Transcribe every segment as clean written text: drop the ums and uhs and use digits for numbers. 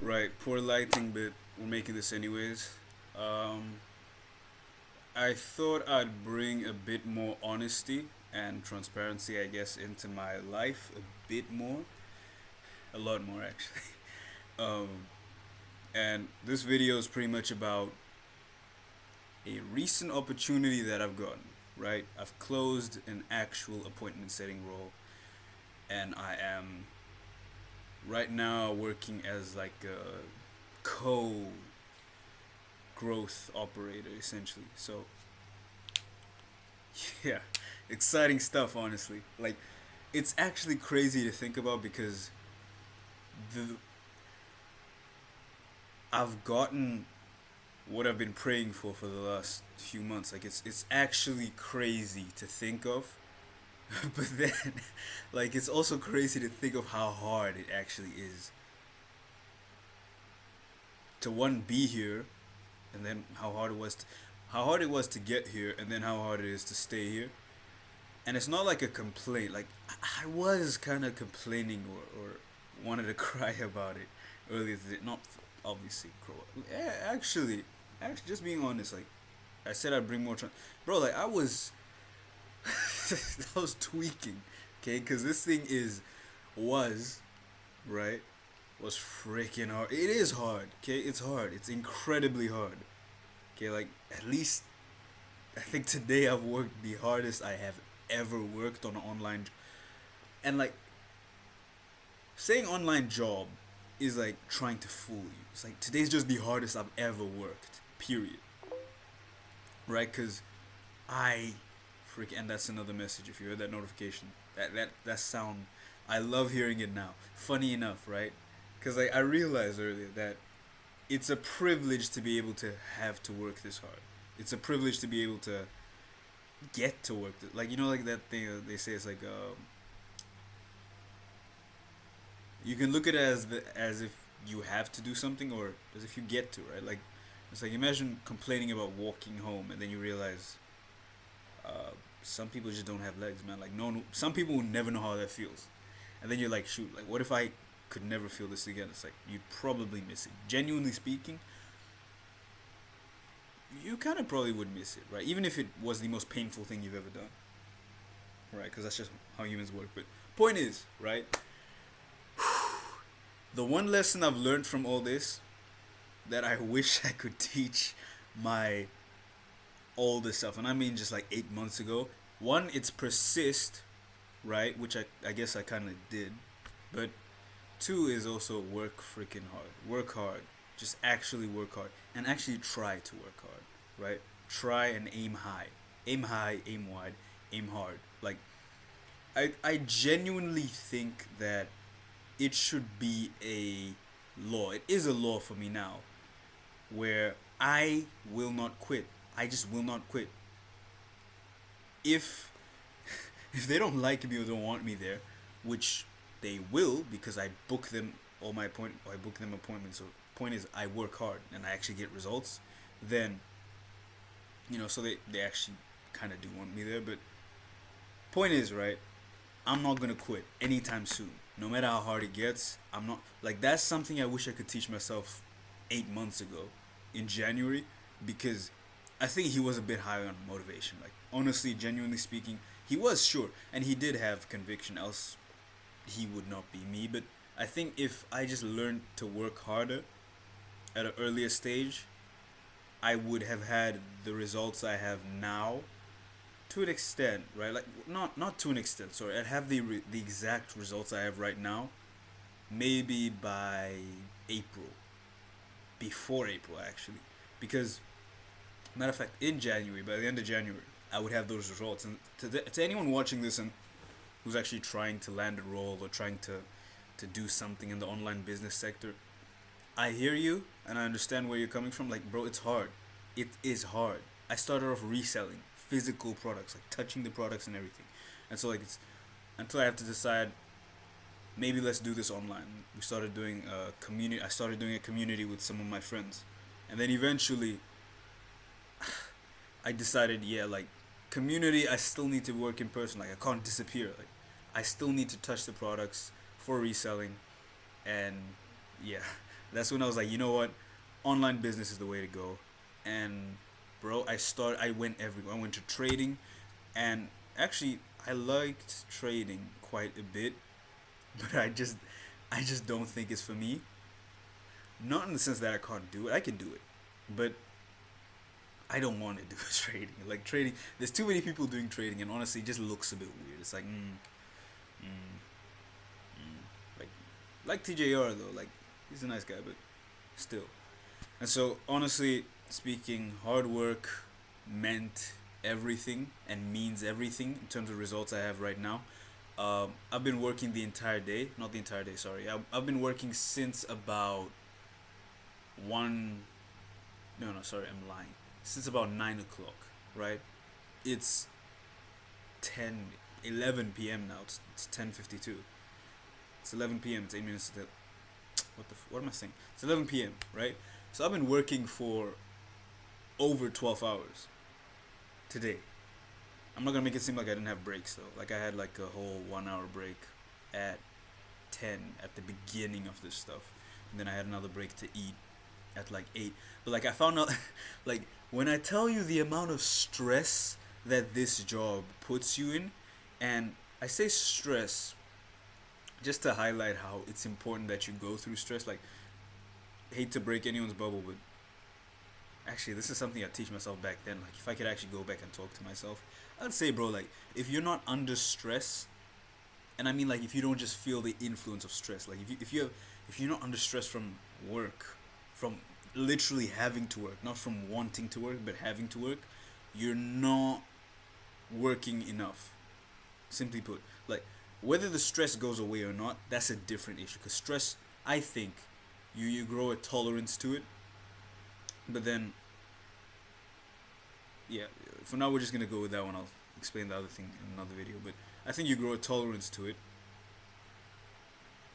Right, poor lighting, but we're making this anyways. Um, I thought I'd bring a bit more honesty and transparency, I guess, into my life a bit more, a lot more actually. Um, and this video is pretty much about a recent opportunity that I've gotten. Right, I've closed an actual appointment setting role, and I am right now working as like a co growth operator essentially. So yeah, exciting stuff honestly. Like it's actually crazy to think about because the I've gotten what I've been praying for the last few months. Like it's actually crazy to think of. But then like it's also crazy to think of how hard it actually is to one be here and then how hard it was to get here and then how hard it is to stay here. And it's not like a complaint. Like I was kind of complaining or wanted to cry about it earlier today. Not obviously, yeah, actually, just being honest. Like I said, I'd bring more. Bro, like I was, I was tweaking, okay, because this thing was right, was freaking hard. It is hard, okay. It's hard. It's incredibly hard. Okay, like at least I think today I've worked the hardest I have ever worked on an online and like saying online job is like trying to fool you. It's like today's just the hardest I've ever worked. Period. Right? Because I freak, and that's another message. If you heard that notification, that sound, I love hearing it now. Funny enough, right? Because like I realized earlier that it's a privilege to be able to have to work this hard. It's a privilege to be able to get to work. Like you know, like that thing they say. It's like you can look at it as if you have to do something or as if you get to, right? Like it's like imagine complaining about walking home and then you realize some people just don't have legs, man. Like no, some people will never know how that feels, and then you're like, shoot, like what if I could never feel this again? It's like you'd probably miss it. Genuinely speaking, you kind of probably would miss it, right? Even if it was the most painful thing you've ever done, right? Because that's just how humans work. But point is, right? The one lesson I've learned from all this that I wish I could teach my older self, and I mean just like 8 months ago. One, it's persist, right? Which I guess I kind of did. But two is also work freaking hard. Work hard. Just actually work hard. And actually try to work hard, right? Try and aim high. Aim high, aim wide, aim hard. Like, I genuinely think that it should be a law. It is a law for me now where I will not quit. I just will not quit. If if they don't like me or don't want me there, which they will because I book them all my appoint I book them appointments. So point is I work hard and I actually get results, then so they actually kind of do want me there. But point is right, I'm not gonna quit anytime soon. No matter how hard it gets, I'm not like that's something I wish I could teach myself 8 months ago in January because I think he was a bit high on motivation. Like honestly, genuinely speaking, he was sure and he did have conviction. Else, he would not be me. But I think if I just learned to work harder at an earlier stage, I would have had the results I have now to an extent, right? Like not to an extent. Sorry, I'd have the exact results I have right now, maybe by April, before April actually, because matter of fact, in January, by the end of January, I would have those results. And to anyone watching this and who's actually trying to land a role or trying to do something in the online business sector, I hear you and I understand where you're coming from. Like, bro, it's hard. It is hard. I started off reselling physical products, like touching the products and everything. And so, like, it's until I have to decide maybe let's do this online. We started doing a community. I started doing a community with some of my friends, and then eventually, I decided, yeah, like community. I still need to work in person. Like, I can't disappear. Like, I still need to touch the products for reselling, and yeah, That's when I was like, you know what, online business is the way to go. And bro, I went everywhere. I went to trading, and actually I liked trading quite a bit, but I just don't think it's for me. Not in the sense that I can't do it. I can do it, but I don't want to do trading. Like trading, there's too many people doing trading, and honestly, it just looks a bit weird. It's like, mm, like, TJR though. Like, he's a nice guy, but still. And so, honestly speaking, hard work meant everything and means everything in terms of results I have right now. I've been working the entire day. Not the entire day, sorry. I've been working since about 1. No, no, sorry, I'm lying. Since about 9 o'clock, right? It's 10, 11 p.m. now. It's 10:52. It's 11 p.m. It's 8 minutes to what am I saying? It's 11 p.m., right? So I've been working for over 12 hours today. I'm not gonna make it seem like I didn't have breaks though. Like I had like a whole 1 hour break at 10 at the beginning of this stuff, and then I had another break to eat at like 8. But like I found out, like when I tell you the amount of stress that this job puts you in, and I say stress just to highlight how it's important that you go through stress. Like, hate to break anyone's bubble, but actually, this is something I teach myself back then. Like, if I could actually go back and talk to myself, I'd say, bro, like, if you're not under stress, and I mean, like, if you don't just feel the influence of stress, like, if you're not under stress from work, from literally having to work, not from wanting to work, but having to work, you're not working enough. Simply put, like, whether the stress goes away or not, that's a different issue. Because stress, I think, you grow a tolerance to it, but then yeah, for now we're just gonna go with that one. I'll explain the other thing in another video. But I think you grow a tolerance to it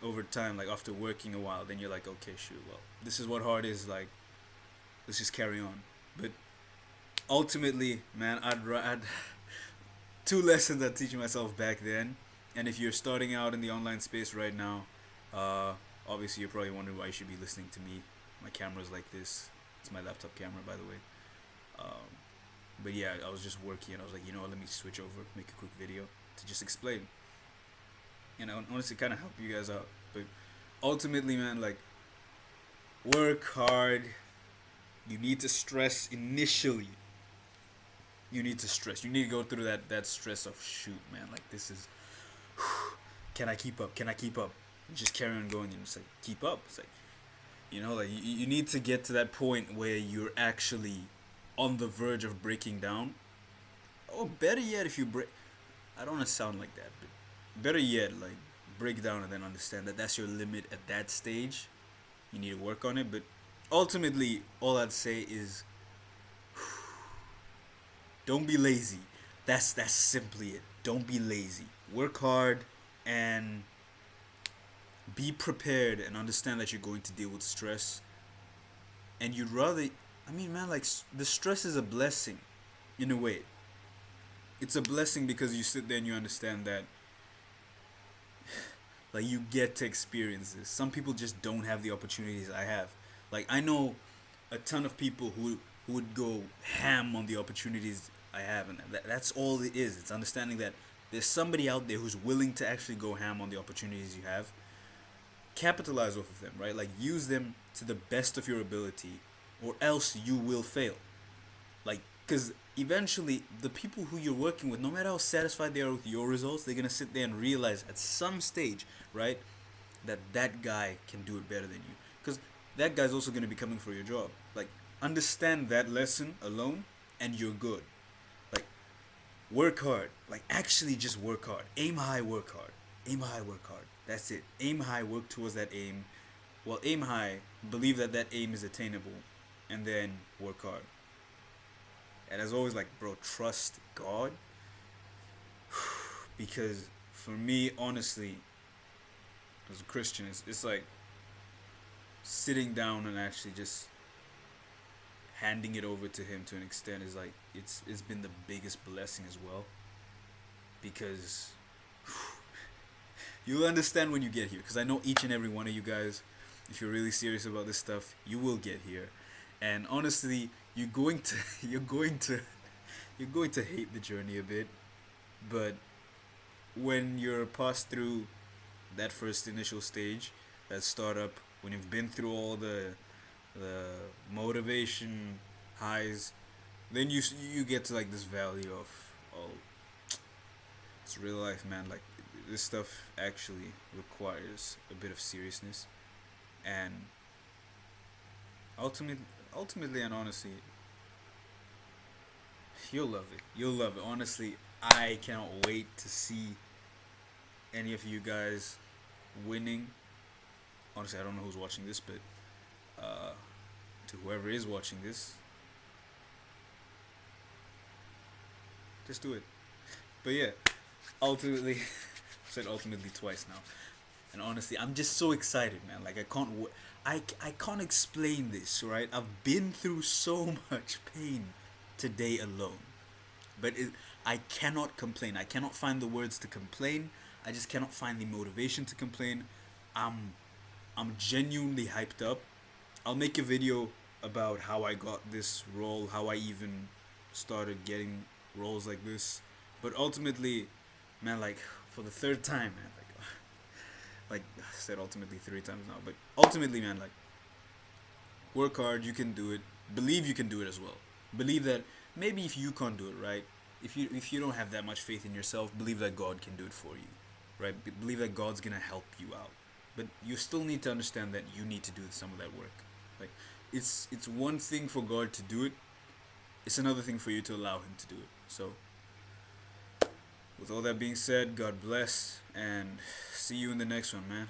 over time. Like after working a while, then you're like, okay, shoot, well, this is what hard is. Like, let's just carry on. But ultimately, man, I'd two lessons I teach myself back then. And if you're starting out in the online space right now, uh, obviously you're probably wondering why you should be listening to me. My camera's like this. It's my laptop camera, by the way. Um, but yeah, I was just working, and I was like, you know what, let me switch over, make a quick video to just explain. And I honestly kind of help you guys out. But ultimately, man, like, work hard. You need to stress initially. You need to stress. You need to go through that stress of shoot, man. Like this is, can I keep up? Can I keep up? You just carry on going, and it's like keep up. It's like, like you need to get to that point where you're actually on the verge of breaking down. Or better yet, if you break, I don't want to sound like that, but better yet, like break down and then understand that that's your limit at that stage. You need to work on it, but ultimately, all I'd say is don't be lazy. That's simply it. Don't be lazy. Work hard and be prepared and understand that you're going to deal with stress. And you'd rather, I mean, man, like the stress is a blessing in a way. It's a blessing because you sit there and you understand that like you get to experience this. Some people just don't have the opportunities I have. Like I know a ton of people who would go ham on the opportunities I have, and that's all it is. It's understanding that there's somebody out there who's willing to actually go ham on the opportunities you have. Capitalize off of them, right? Like use them to the best of your ability, or else you will fail. Like, because eventually the people who you're working with, no matter how satisfied they are with your results, they're gonna sit there and realize at some stage, right, that guy can do it better than you. Because that guy's also gonna be coming for your job. Like, understand that lesson alone, and you're good. Like, work hard. Like, actually, just work hard. Aim high, work hard. Aim high, work hard. That's it. Aim high, work towards that aim. Well, aim high, believe that aim is attainable, and then work hard. And as always, like, bro, trust God. Because for me, honestly, as a Christian, it's like sitting down and actually just handing it over to Him to an extent is like, it's been the biggest blessing as well. Because you'll understand when you get here. Because I know each and every one of you guys, If you're really serious about this stuff, you will get here. And honestly, you're going to you're going to you're going to hate the journey a bit, but when you're passed through that first initial stage, that startup, when you've been through all the motivation highs, then you get to like this valley of, oh, it's real life, man. Like this stuff actually requires a bit of seriousness, and ultimately, ultimately and honestly, you'll love it. You'll love it. Honestly, I cannot wait to see any of you guys winning. Honestly, I don't know who's watching this, but uh, to whoever is watching this, just do it. But yeah, ultimately, I've said ultimately twice now, and honestly, I'm just so excited, man. Like I can't explain this, right? I've been through so much pain today alone, but I cannot complain. I cannot find the words to complain. I just cannot find the motivation to complain. I'm I'm genuinely hyped up. I'll make a video about how I got this role, how I even started getting roles like this. But ultimately, man, like for the third time, man, like I said ultimately 3 times now, but ultimately, man, like work hard, you can do it. Believe you can do it as well. Believe that maybe if you can't do it, right? If you don't have that much faith in yourself, believe that God can do it for you, right? Believe that God's gonna help you out, but you still need to understand that you need to do some of that work. Like it's one thing for God to do it, it's another thing for you to allow Him to do it. So with all that being said, God bless and see you in the next one, man.